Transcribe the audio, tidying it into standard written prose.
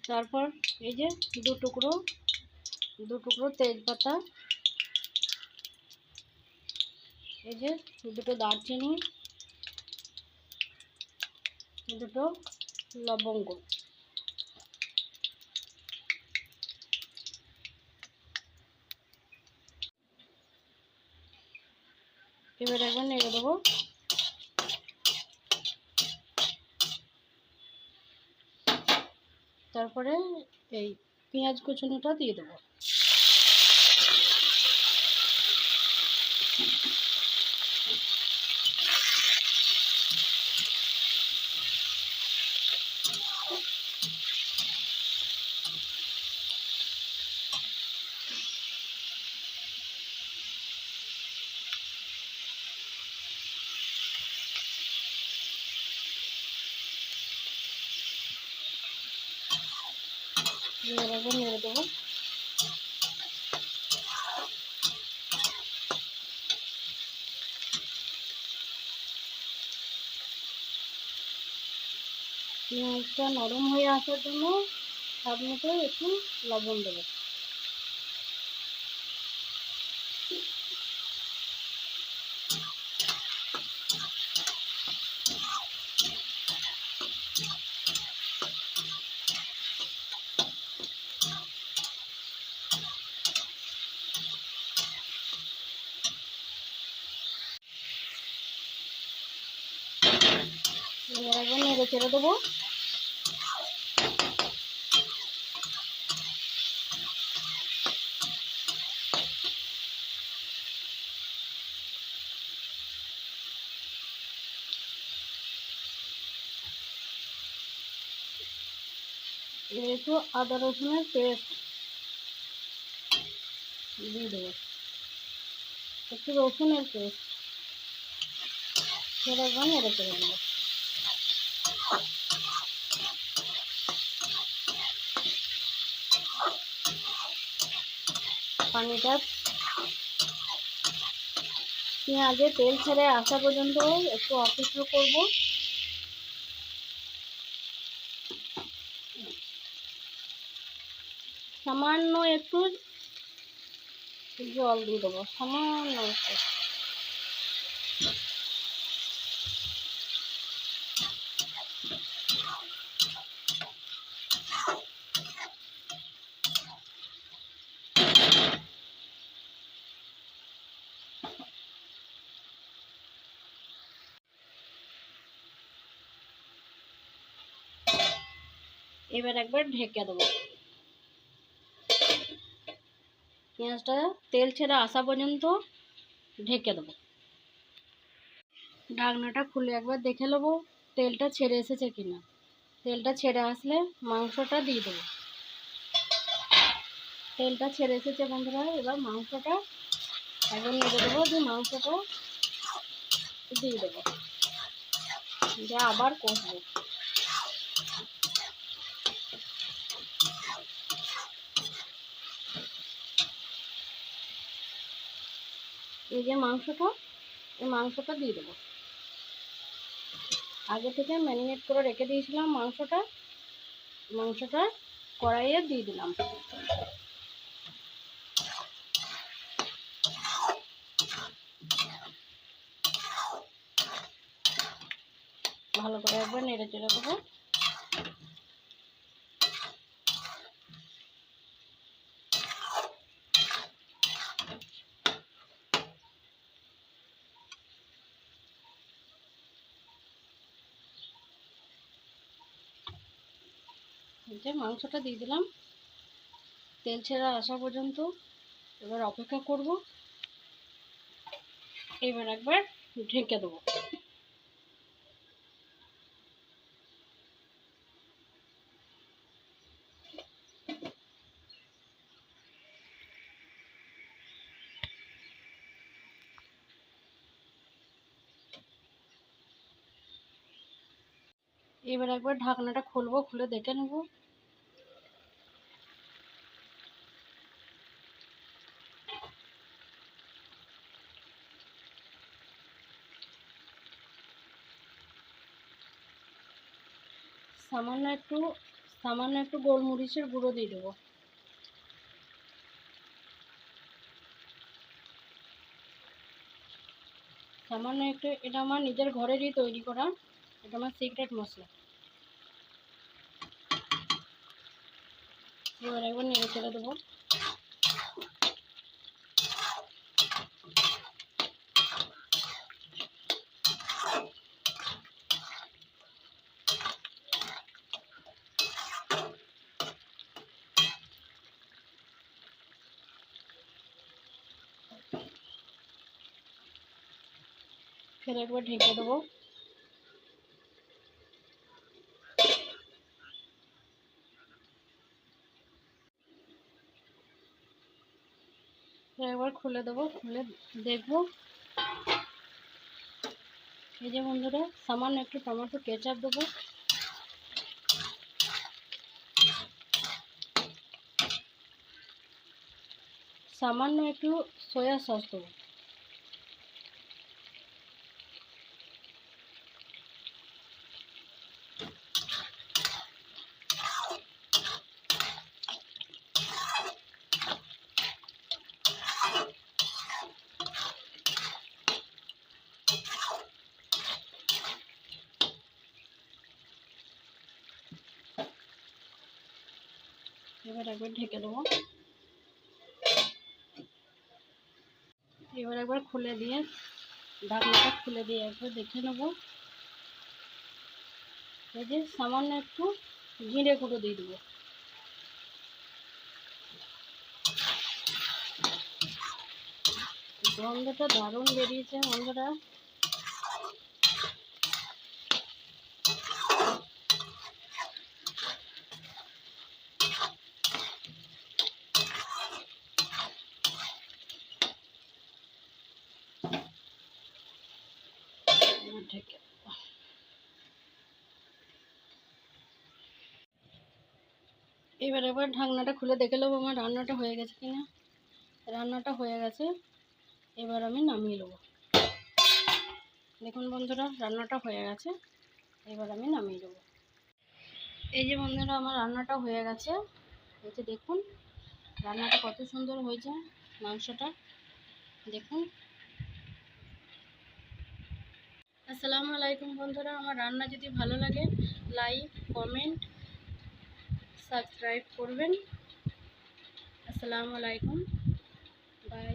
তারপর এই যে দু টুকরো তেজপাতা, এই যে দুটো দারচিনি, দুটো লবঙ্গ। এবার একবার নেড়ে দেবো। তারপরে এই পেঁয়াজ কুচুনোটা দিয়ে দেবো। এবার একবার নেড়ে দেবো। পেঁয়াজটা নরম হয়ে আসার জন্য স্বাদ মতো একটু লবণ দেবো। এবার একবার নেড়ে চেড়ে দেবো। এবার একটু আদা রসুনের পেস্ট দিয়ে দেবো, একটু রসুনের পেস্ট। সেটা একবার নেড়ে চেড়ে দেবো। পানিটা পেঁয়াজে তেল ছেড়ে আসা পর্যন্ত একটু অপেক্ষা করব। সামান্য একটু জল দিয়ে দেবো, সামান্য একটু। এবার একবার ঢেকে দেবো। পেঁয়াজটা তেল ছেড়ে আসা পর্যন্ত ঢেকে দেবো। ঢাকনাটা খুলে একবার দেখে নেবো তেলটা ছেড়ে এসেছে কিনা। তেলটা ছেড়ে আসলে মাংসটা দিয়ে দেবো। তেলটা ছেড়ে এসেছে বন্ধুরা। এবার মাংসটা একবার নেড়ে দেবো, দিয়ে মাংসটা দিয়ে দেবো, দিয়ে আবার কষবো। এই যে মাংসটা, এই মাংসটা দিয়ে দেবো। আগে থেকে ম্যারিনেট করে রেখে দিয়েছিলাম মাংসটা কড়াইয়ে দিয়ে দিলাম। ভালো করে একবার নেড়ে চেড়ে দেবো। এই যে মাংসটা দিয়ে দিলাম, তেল ছেড়ে আসা পর্যন্ত এবার অপেক্ষা করব। এবার একবার ঢেকে দেবো। এবার একবার ঢাকনাটা খুলবো, খুলে দেখে নেব। সামান্য একটু গোলমরিচের গুঁড়ো দিয়ে দেবো। সামান্য একটু, এটা আমার নিজের ঘরেরই তৈরি করা, এটা আমার সিক্রেট মশলা। এবার একবার নেড়ে চেড়ে দেবো। ফের একবার ঢেকে দেবো। একবার খুলে দেবো, খুলে দেখবো। এই যে বন্ধুরা, সামান্য একটু টমেটো কেচাপ দেবো। সামান্য একটু সয়া সস দেবো। এবার একবার ঢেকে দেবো। এবার একবার খুলে দিয়ে, ঢাকনাটা খুলে দিয়ে একবার দেখে নেবো। এই যে সামান্য একটু জিরে গুঁড়ো দিয়ে দেবো। গন্ধটা দারুণ বেরিয়েছে বন্ধুরা। ঢেকে এবার একবার ঢাকনাটা খুলে দেখে নেবো আমার রান্নাটা হয়ে গেছে কিনা। রান্নাটা হয়ে গেছে, এবার আমি নামিয়ে নেবো। দেখুন বন্ধুরা, রান্নাটা হয়ে গেছে, এবার আমি নামিয়ে নেবো। এই যে বন্ধুরা, আমার রান্নাটা হয়ে গেছে। এই যে দেখুন রান্নাটা কত সুন্দর হয়েছে, মাংসটা দেখুন। আসসালামু আলাইকুম বন্ধুরা, আমার রান্না যদি ভালো লাগে লাইক, কমেন্ট, সাবস্ক্রাইব করবেন। আসসালামু আলাইকুম, বাই।